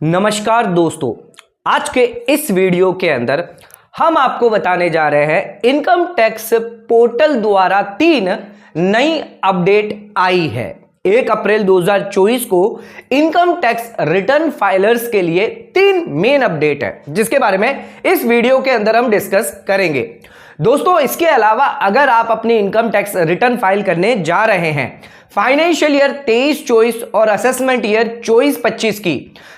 नमस्कार दोस्तों, आज के इस वीडियो के अंदर हम आपको बताने जा रहे हैं इनकम टैक्स पोर्टल द्वारा 3 नई अपडेट आई है। 1 अप्रैल 2024 को इनकम टैक्स रिटर्न फाइलर्स के लिए 3 मेन अपडेट है, जिसके बारे में इस वीडियो के अंदर हम डिस्कस करेंगे। दोस्तों, इसके अलावा अगर आप अपनी इनकम टैक्स रिटर्न फाइल करने जा रहे हैं फाइनेंशियल ईयर 23-24 और असेसमेंट ईयर 24-25 की,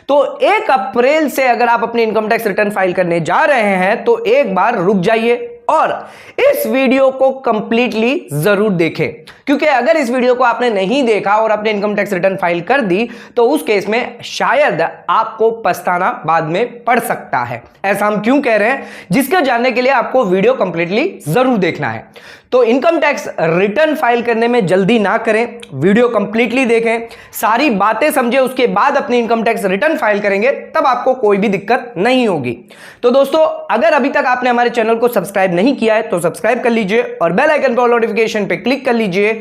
तो 1 अप्रैल से अगर आप अपनी इनकम टैक्स रिटर्न फाइल करने जा रहे हैं तो एक बार रुक जाइए और इस वीडियो को कंप्लीटली जरूर देखें, क्योंकि अगर इस वीडियो को आपने नहीं देखा और अपने इनकम टैक्स रिटर्न फाइल कर दी तो उस केस में शायद आपको पछताना बाद में पड़ सकता है। ऐसा हम क्यों कह रहे हैं, जिसको जानने के लिए आपको वीडियो कंप्लीटली जरूर देखना है। तो इनकम टैक्स रिटर्न फाइल करने में जल्दी ना करें, वीडियो कंप्लीटली देखें, सारी बातें समझें, उसके बाद अपनी इनकम टैक्स रिटर्न फाइल करेंगे, तब आपको कोई भी दिक्कत नहीं होगी। तो दोस्तों, अगर अभी तक आपने हमारे चैनल को सब्सक्राइब नहीं किया है तो सब्सक्राइब कर लीजिए और बेल आइकन पर नोटिफिकेशन पे क्लिक कर लीजिए,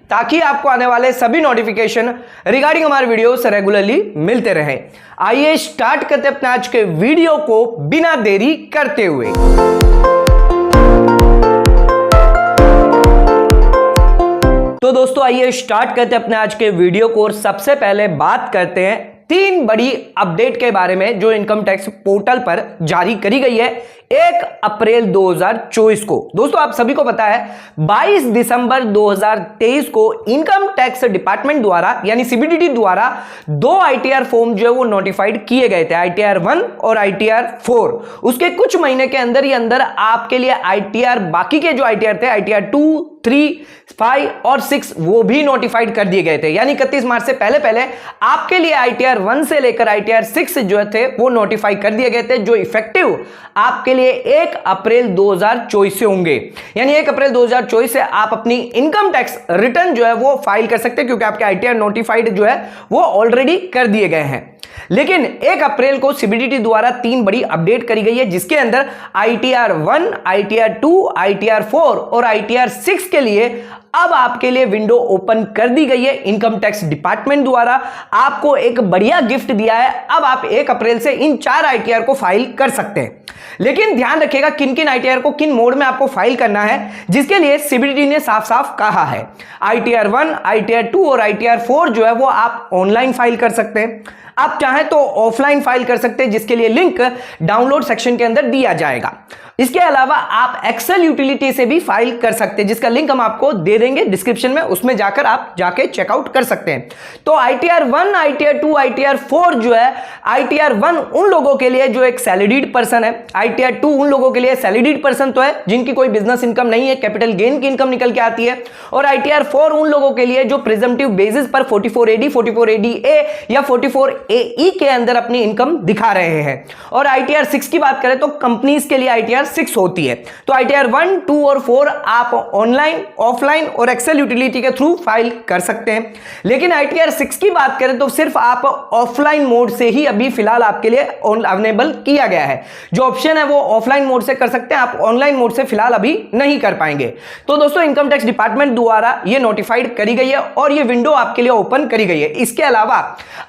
ताकि आपको आने वाले सभी नोटिफिकेशन रिगार्डिंग हमारे वीडियो से रेगुलरली मिलते रहें। आइए स्टार्ट करते अपने आज के वीडियो को बिना देरी करते हुए। तो दोस्तों, आइए स्टार्ट करते अपने आज के वीडियो को और सबसे पहले बात करते हैं 3 बड़ी अपडेट के बारे में जो इनकम टैक्स पोर्टल पर जारी करी गई है 1 अप्रैल 2024 को। दोस्तों, आप सभी को पता है 22 दिसंबर 2023 को इनकम टैक्स डिपार्टमेंट द्वारा यानी सीबीडीटी द्वारा 2 आईटीआर फॉर्म जो है वो नोटिफाइड किए गए थे, आईटीआर 1 और आईटीआर 4। उसके कुछ महीने के अंदर ही अंदर आपके लिए आईटीआर बाकी के जो आईटीआर थे आईटीआर 2, 3, 5 और 6 वो भी नोटिफाइड कर दिए गए थे। यानी 31 मार्च से पहले पहले आपके लिए आईटीआर 1 से लेकर आईटीआर 6 जो थे वो नोटिफाई कर दिए गए थे, जो इफेक्टिव आपके लिए 1 अप्रैल 2024 से होंगे। यानी 1 अप्रैल 2024 से आप अपनी इनकम टैक्स रिटर्न जो है वो फाइल कर सकते हैं, क्योंकि आपके आईटीआर नोटिफाइड जो है वो ऑलरेडी कर दिए गए हैं। लेकिन 1 अप्रैल को सीबीडीटी द्वारा 3 बड़ी अपडेट करी गई है, जिसके अंदर आईटीआर 1, आईटीआर 2, आईटीआर 4 और आईटीआर 6 के लिए अब आपके लिए विंडो ओपन कर दी गई है। इनकम टैक्स डिपार्टमेंट द्वारा आपको एक बढ़िया गिफ्ट दिया है। अब आप 1 अप्रैल से इन 4 आईटीआर को फाइल कर सकते हैं। लेकिन ध्यान रखिएगा किन किन आईटीआर को किन मोड में आपको फाइल करना है, जिसके लिए सीबीडीटी ने साफ साफ कहा है आईटीआर 1, आईटीआर 2 और आईटीआर 4 जो है वो आप ऑनलाइन फाइल कर सकते हैं। आप चाहें तो ऑफलाइन फाइल कर सकते हैं, जिसके लिए लिंक डाउनलोड सेक्शन के अंदर दिया जाएगा। इसके अलावा आप एक्सेल यूटिलिटी से भी फाइल कर सकते हैं, जिसका लिंक हम आपको दे देंगे डिस्क्रिप्शन में, उसमें जाकर आप जाके चेकआउट कर सकते हैं। तो आईटीआर 1, आईटीआर 2, आईटीआर 4 जो है, आईटीआर 1 उन लोगों के लिए जो एक सैलरीड पर्सन है, आईटीआर 2 उन लोगों के लिए सैलरीड पर्सन तो है जिनकी कोई बिजनेस इनकम नहीं है, कैपिटल गेन की इनकम निकल के आती है, और आईटीआर 4 उन लोगों के लिए जो प्रिजम्पटिव बेसिस पर 44AD, 44ADA या 44AE के अंदर अपनी इनकम दिखा रहे हैं। और आईटीआर 6 की बात करें तो कंपनीज के लिए आईटीआर 6 होती है। तो आईटीआर 1, 2 और 4 आप ऑनलाइन, ऑफलाइन और एक्सेल यूटिलिटी के थ्रू फाइल कर सकते हैं। लेकिन आईटीआर 6 की बात करें तो सिर्फ आप ऑफलाइन मोड से ही अभी फिलहाल आपके लिए अवेलेबल किया गया है। जो ऑप्शन है वो ऑफलाइन मोड से कर सकते हैं, आप ऑनलाइन मोड से फिलहाल अभी नहीं कर पाएंगे। तो दोस्तों, इनकम टैक्स डिपार्टमेंट द्वारा ये नोटिफाइड करी गई है और ये विंडो आपके लिए ओपन करी गई है। इसके अलावा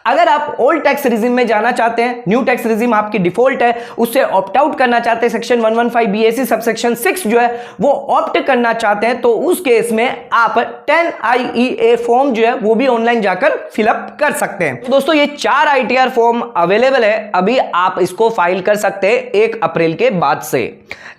अगर आप ओल्ड टैक्स रिजिम में जाना चाहते हैं, न्यू टैक्स रिजिम आपकी डिफॉल्ट है, उससे ऑप्ट आउट करना चाहते हैं, सेक्शन 115 BAC सबसेक्शन 6 जो है वो ऑप्ट करना चाहते हैं, तो उस केस में आप 10IEA फॉर्म जो है वो भी ऑनलाइन जाकर फिलअप कर सकते हैं। तो दोस्तों, ये 4 आईटीआर फॉर्म अवेलेबल है, अभी आप इसको फाइल कर सकते हैं 1 अप्रैल के बाद से।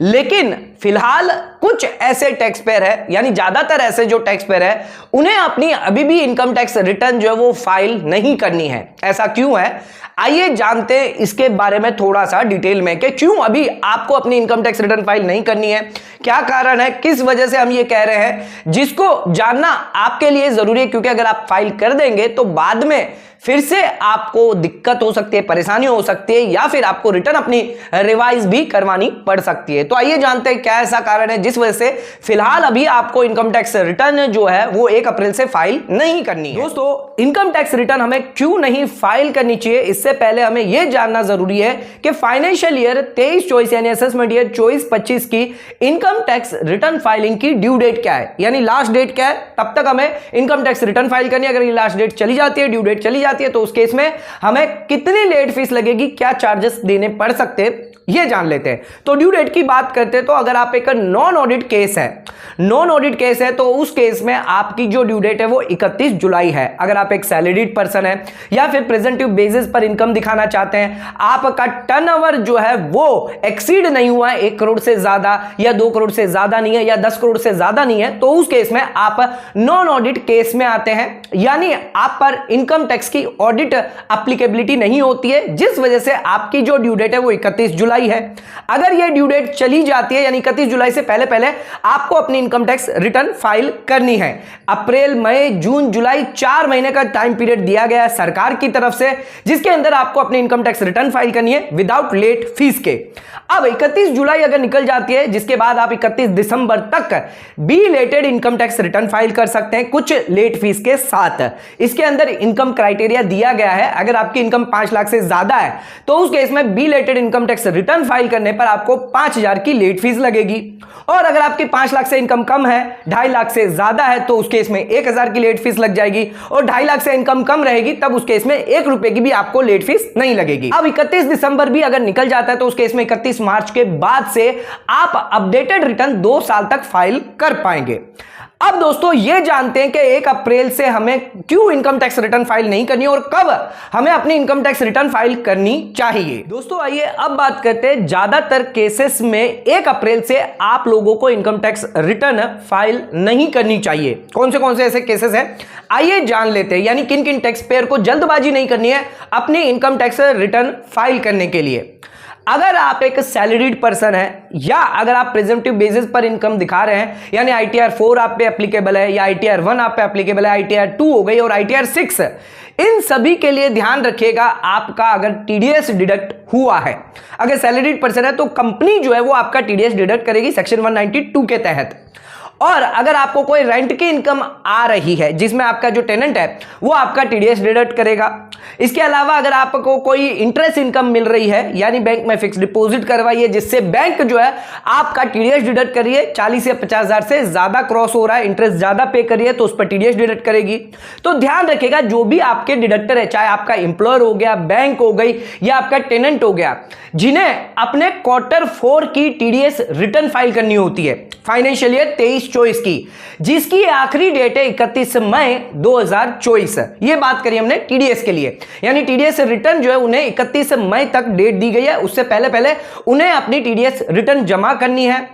लेकिन फिलहाल कुछ ऐसे टैक्स पेयर है, यानी ज्यादातर ऐसे जो टैक्स पेयर है, उन्हें अपनी अभी भी इनकम टैक्स रिटर्न जो है वो फाइल नहीं करनी है। ऐसा क्यों है, आइए जानते हैं इसके बारे में थोड़ा सा डिटेल में कि क्यों अभी आपको अपनी इनकम टैक्स रिटर्न फाइल नहीं करनी है, क्या कारण है, किस वजह से हम ये कह रहे हैं, जिसको जानना आपके लिए जरूरी है। क्योंकि अगर आप फाइल कर देंगे तो बाद में फिर से आपको दिक्कत हो सकती है, परेशानी हो सकती है, या फिर आपको रिटर्न अपनी रिवाइज भी करवानी पड़ सकती है। तो आइए जानते हैं क्या ऐसा कारण है जिस वजह से फिलहाल अभी आपको इनकम टैक्स रिटर्न जो है वो 1 अप्रैल से फाइल नहीं करनी है। दोस्तों, इनकम टैक्स रिटर्न हमें क्यों नहीं फाइल करनी चाहिए, इससे पहले हमें यह जानना जरूरी है कि फाइनेंशियल ईयर 23-24 यानी असेसमेंट ईयर 24-25 की income income tax return filing की ड्यू डेट क्या है, यानी लास्ट डेट क्या है, तब तक हमें इनकम टैक्स रिटर्न फाइल करनी है। अगर ये लास्ट डेट चली जाती है, ड्यू डेट चली जाती है, तो उस केस में हमें कितनी लेट फीस लगेगी, क्या चार्जेस देने पड़ सकते हैं, ये जान लेते हैं। तो ड्यू डेट की बात करते हैं, तो अगर आप एक नॉन ऑडिट केस है, तो उस केस में आपकी जो ड्यू डेट है वो 31 जुलाई है। अगर आप एक सैलरीड पर्सन है या फिर प्रेजेंटिव बेसिस पर इनकम दिखाना चाहते हैं, आपका टर्नओवर जो है वो एक्सीड नहीं हुआ है 1 करोड़ से ज्यादा, या 2 करोड़ से ज्यादा नहीं है, या 10 करोड़ से ज्यादा नहीं है, तो उस केस में आप नॉन ऑडिट केस में आते हैं, यानी आप पर इनकम टैक्स की ऑडिट एप्लीकेबिलिटी नहीं होती है, जिस वजह से आपकी जो ड्यू डेट है वो 31 जुलाई है। अगर ये ड्यू डेट चली जाती है, यानी 31 जुलाई से पहले पहले आपको अपनी इनकम टैक्स रिटर्न फाइल करनी है। अप्रैल, मई, जून, जुलाई 4 महीने का टाइम पीरियड दिया गया है सरकार की तरफ से, जिसके अंदर आपको अपनी इनकम टैक्स रिटर्न फाइल करनी है विदाउट लेट फीस के। अब 31 जुलाई अगर निकल जाती है, जिसके बाद आप 31 दिसंबर तक belated income tax return file कर सकते हैं कुछ लेट फीस के साथ। इसके अंदर इनकम क्राइटेरिया दिया गया है, अगर आपकी इनकम 5 लाख से ज्यादा है तो उस केस में belated income tax return file करने पर आपको 5,000 की लेट फीस लगेगी, और अगर आपकी 5 लाख से इनकम कम है, 2.5 लाख से ज्यादा है, तो उस केस में 1,000 की लेट फीस लग जाएगी, और 2.5 लाख से इनकम कम रहेगी तब उस केस में 1 रुपए की भी आपको लेट फीस नहीं लगेगी। अब 31 दिसंबर भी अगर निकल जाता है तो उस केस में 31 मार्च के बाद से आप अपडेटेड रिटर्न 2 साल तक फाइल कर पाएंगे। अब दोस्तों ये जानते हैं कि 1 अप्रैल से हमें क्यों इनकम टैक्स रिटर्न फाइल नहीं करनी और कब हमें अपनी इनकम टैक्स रिटर्न फाइल करनी चाहिए। दोस्तों आइए अब बात करते हैं, ज्यादातर केसेस में 1 अप्रैल से आप लोगों को इनकम टैक्स रिटर्न फाइल नहीं करनी चाहिए। कौन से ऐसे केसेस हैं, आइए जान लेते हैं, यानी किन किन टैक्स पेयर को जल्दबाजी नहीं करनी है अपनी इनकम टैक्स रिटर्न फाइल करने के लिए। अगर आप एक सैलरीड पर्सन है, या अगर आप प्रेजेंटिव बेसिस पर इनकम दिखा रहे हैं, यानी ITR 4 आप पे एप्लीकेबल है, या ITR 1 आप पे एप्लीकेबल है, ITR 2 हो गई और ITR 6, इन सभी के लिए ध्यान रखिएगा आपका अगर TDS डिडक्ट हुआ है, अगर सैलरीड पर्सन है तो कंपनी जो है वो आपका TDS डिडक्ट करेगी सेक्शन 192 के तहत। और अगर आपको कोई रेंट की इनकम आ रही है जिसमें आपका जो टेनेंट है वो आपका TDS डिडक्ट करेगा। इसके अलावा अगर आपको कोई इंटरेस्ट इनकम मिल रही है, यानी बैंक में फिक्स डिपॉजिट करवाई है जिससे बैंक जो है आपका TDS डिडक्ट करिए, 40 या 50,000 से ज्यादा क्रॉस हो रहा है, इंटरेस्ट ज्यादा पे करिए तो उस पर TDS डिडक्ट करेगी। तो ध्यान रखिएगा जो भी आपके डिडक्टर है, चाहे आपका एम्प्लॉयर हो गया, बैंक हो गई, या आपका टेनेंट हो गया, जिन्हें अपने Q4 की TDS रिटर्न फाइल करनी होती है फाइनेंशियल ईयर 23-24 की, जिसकी आखिरी डेट है 31 मई 2024। ये बात करी हमने TDS के लिए, यानी TDS रिटर्न जो है उन्हें 31 मई तक डेट दी गई है, उससे पहले पहले उन्हें अपनी TDS रिटर्न जमा करनी है।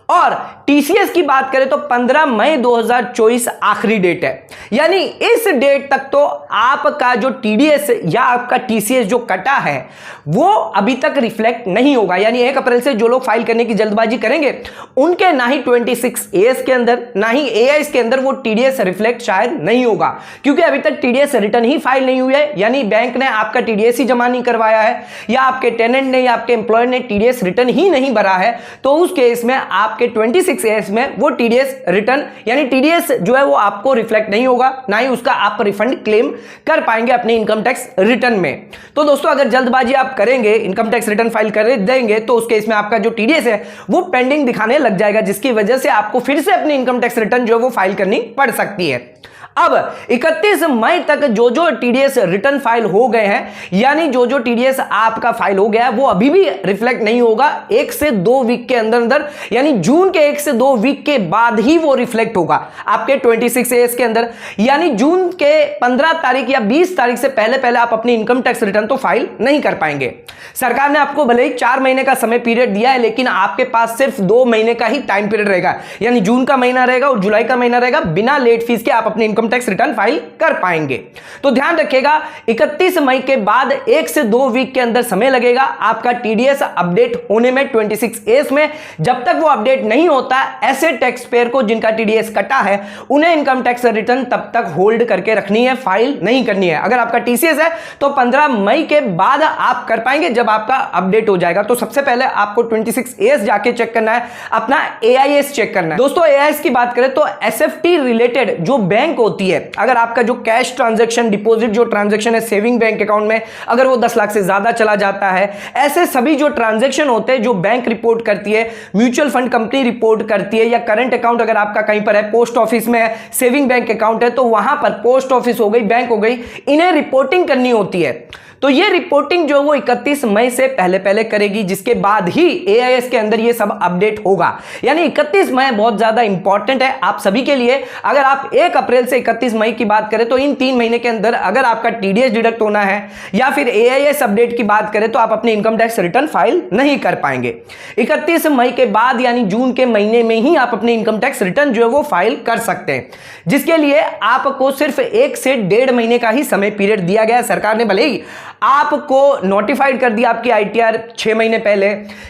और TCS की बात करें तो 15 मई 2024 आखिरी डेट है, यानी इस डेट तक तो आपका जो TDS या आपका TCS जो कटा है वो अभी तक रिफ्लेक्ट नहीं होगा। यानी 1 अप्रैल से जो लोग फाइल करने की जल्दबाजी करेंगे उनके ना ही 26AS के अंदर ना ही AIS के अंदर वो TDS रिफ्लेक्ट शायद नहीं होगा, क्योंकि अभी तक TDS रिटर्न ही फाइल नहीं हुई है, यानी बैंक ने आपका TDS ही जमा नहीं करवाया है, या आपके टेनेंट ने या आपके एम्प्लॉयर ने TDS रिटर्न ही नहीं भरा है, तो उस केस में आपके 26AS में वो TDS रिटर्न यानी TDS जो है वो आपको रिफ्लेक्ट नहीं होगा, ना ही उसका आप रिफंड क्लेम कर पाएंगे अपने इनकम टैक्स रिटर्न में। तो दोस्तों अगर जल्दबाजी आप करेंगे, इनकम टैक्स रिटर्न फाइल कर देंगे, तो उस केस में आपका जो TDS है वो पेंडिंग दिखाने लग जाएगा, जिसकी वजह से आपको फिर से अपनी इनकम टैक्स रिटर्न जो है वो फाइल करनी पड़ सकती है। अब 31 मई तक जो जो TDS रिटर्न फाइल हो गए हैं, यानी जो जो TDS आपका फाइल हो गया है वो अभी भी रिफ्लेक्ट नहीं होगा, 1 से 2 वीक के अंदर अंदर, यानी जून के 1 से 2 वीक के बाद ही वो रिफ्लेक्ट होगा आपके 26AS के अंदर। यानी जून के 15 तारीख या 20 तारीख से पहले पहले आप अपनी इनकम टैक्स रिटर्न तो फाइल नहीं कर पाएंगे। सरकार ने आपको भले ही 4 महीने का समय पीरियड दिया है, लेकिन आपके पास सिर्फ 2 महीने का ही टाइम पीरियड रहेगा, यानी जून का महीना रहेगा और जुलाई का महीना रहेगा, बिना लेट फीस के आप अपनी इनकम टैक्स रिटर्न फाइल कर पाएंगे। तो ध्यान रखिएगा 31 मई के बाद 1 से 2 वीक के अंदर समय लगेगा आपका TDS अपडेट होने में 26AS में। जब तक वो अपडेट नहीं होता, ऐसे टैक्स पेयर को जिनका TDS कटा है उन्हें इनकम टैक्स रिटर्न तब तक होल्ड करके रखनी है, फाइल नहीं करनी है। अगर आपका TCS है तो 15 मई के बाद आप कर पाएंगे जब आपका अपडेट हो जाएगा। तो सबसे पहले आपको 26AS जाके चेक करना है, अपना AIS चेक करना है। दोस्तों AIS की बात करें तो SFT रिलेटेड जो बैंक होते होती है। अगर आपका जो कैश ट्रांजैक्शन, डिपॉजिट जो ट्रांजैक्शन है सेविंग बैंक अकाउंट में, अगर वो 10 लाख से ज्यादा चला जाता है, ऐसे सभी जो ट्रांजैक्शन होते हैं जो बैंक रिपोर्ट करती है, म्यूचुअल फंड कंपनी रिपोर्ट करती है, या करंट अकाउंट अगर आपका कहीं पर है, पोस्ट ऑफिस में है, सेविंग बैंक अकाउंट है, तो वहां पर पोस्ट ऑफिस हो गई, बैंक हो गई, इन्हें रिपोर्टिंग करनी होती है। तो ये रिपोर्टिंग जो वो 31 मई से पहले पहले करेगी, जिसके बाद ही एआईएस के अंदर ये सब अपडेट होगा। यानी 31 मई बहुत ज्यादा इंपॉर्टेंट है आप सभी के लिए। अगर आप 1 अप्रैल से 31 मई की बात करें तो इन 3 महीने के अंदर अगर आपका टीडीएस डिडक्ट होना है या फिर एआईएस अपडेट की बात करें तो आप अपने इनकम टैक्स रिटर्न फाइल नहीं कर पाएंगे। 31 मई के बाद यानी जून के महीने में ही आप अपने इनकम टैक्स रिटर्न जो है वो फाइल कर सकते हैं, जिसके लिए आपको सिर्फ 1 से 1.5 महीने का ही समय पीरियड दिया गया है सरकार ने। भले ही आपको नोटिफाइड कर दिया आपकी आईटीआर 6 महीने पहले,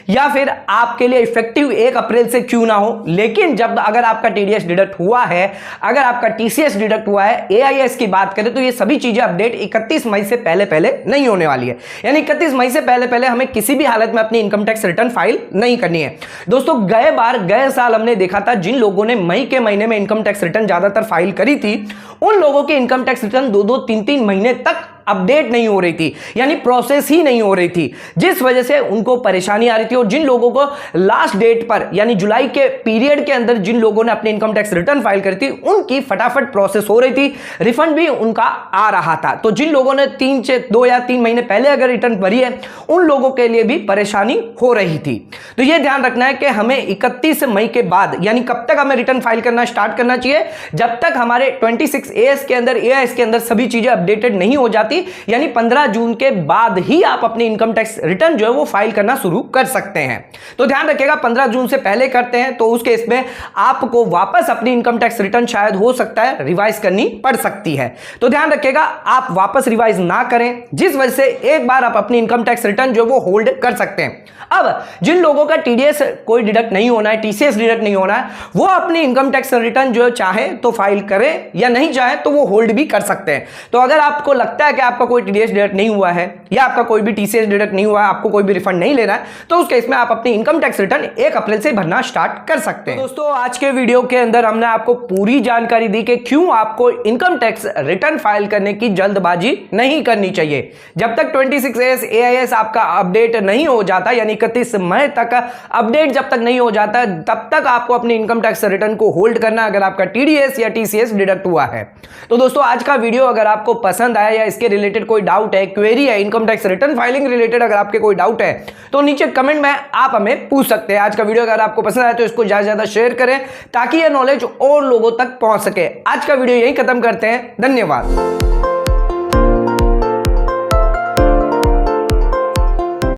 या फिर आपके लिए इफेक्टिव 1 अप्रैल से क्यों ना हो, लेकिन जब अगर आपका टीडीएस डिडक्ट हुआ है, अगर आपका टीसीएस डिडक्ट हुआ है, एआईएस की बात करें तो ये सभी चीजें अपडेट 31 मई से पहले पहले नहीं होने वाली है। यानी 31 मई से पहले पहले हमें किसी भी हालत में अपनी इनकम टैक्स रिटर्न फाइल नहीं करनी है। दोस्तों गए साल हमने देखा था जिन लोगों ने मई के महीने में इनकम टैक्स रिटर्न ज्यादातर फाइल करी थी, उन लोगों की इनकम टैक्स रिटर्न 2-2, 3-3 महीने तक अपडेट नहीं हो रही थी, यानी प्रोसेस ही नहीं हो रही थी, जिस वजह से उनको परेशानी आ रही थी। और जिन लोगों को लास्ट डेट पर यानी जुलाई के पीरियड के अंदर जिन लोगों ने अपनी इनकम टैक्स रिटर्न फाइल करी थी, उनकी फटाफट प्रोसेस हो रही थी, रिफंड भी उनका आ रहा था। तो जिन लोगों ने 2 या 3 महीने पहले अगर रिटर्न भरी है, उन लोगों के लिए भी परेशानी हो रही थी। तो यह ध्यान रखना है कि हमें 31 मई के बाद यानी कब तक हमें रिटर्न फाइल करना स्टार्ट करना चाहिए, जब तक हमारे 26 एएस के अंदर, एआईएस के अंदर सभी चीजें अपडेटेड नहीं हो जाती, यानी 15 जून के बाद ही आप अपनी इनकम टैक्स रिटर्न जो है वो फाइल करना शुरू कर सकते हैं। तो ध्यान रखिएगा 15 जून से पहले करते हैं तो उस केस में आपको वापस अपनी इनकम टैक्स रिटर्न शायद हो सकता है रिवाइज करनी पड़ सकती है। तो ध्यान रखिएगा आप वापस रिवाइज ना करें, जिस वजह से एक बार आप अपनी इनकम टैक्स रिटर्न जो वो होल्ड कर सकते हैं। अब जिन लोगों का टीडीएस कोई डिडक्ट नहीं होना है, टीसीएस डिडक्ट नहीं होना है, वो अपनी इनकम टैक्स रिटर्न जो चाहे तो फाइल करें या नहीं चाहे तो वो होल्ड भी कर सकते हैं। तो अगर आपको लगता है कि आपका कोई टीडीएस डिडक्ट नहीं हुआ है या आपका कोई भी टीसीएस डिडक्ट नहीं हुआ है, आपको कोई भी रिफंड नहीं लेना है, तो उस केस में आप अपनी इनकम टैक्स रिटर्न 1 अप्रैल से भरना स्टार्ट कर सकते हैं। दोस्तों आज के वीडियो के अंदर हमने आपको पूरी जानकारी दी कि क्यों आपको इनकम टैक्स रिटर्न फाइल करने की जल्दबाजी नहीं करनी चाहिए। जब तक 26 एआईएस आपका अपडेट नहीं हो जाता, यानी 31 मई तक अपडेट जब तक नहीं हो जाता, तब तक आपको अपनी इनकम टैक्स रिटर्न को होल्ड करना अगर आपका टीडीएस या टीसीएस डिडक्ट हुआ है। तो दोस्तों आज का वीडियो अगर आपको पसंद आया या इसके रिलेटेड कोई डाउट है, क्वेरी है, income tax return filing related अगर आपके कोई डाउट है तो नीचे कमेंट में आप हमें पूछ सकते हैं। आज का वीडियो अगर आपको पसंद आया तो इसको ज्यादा से ज्यादा शेयर करें ताकि यह नॉलेज और लोगों तक पहुंच सके। आज का वीडियो यही खत्म करते हैं, धन्यवाद।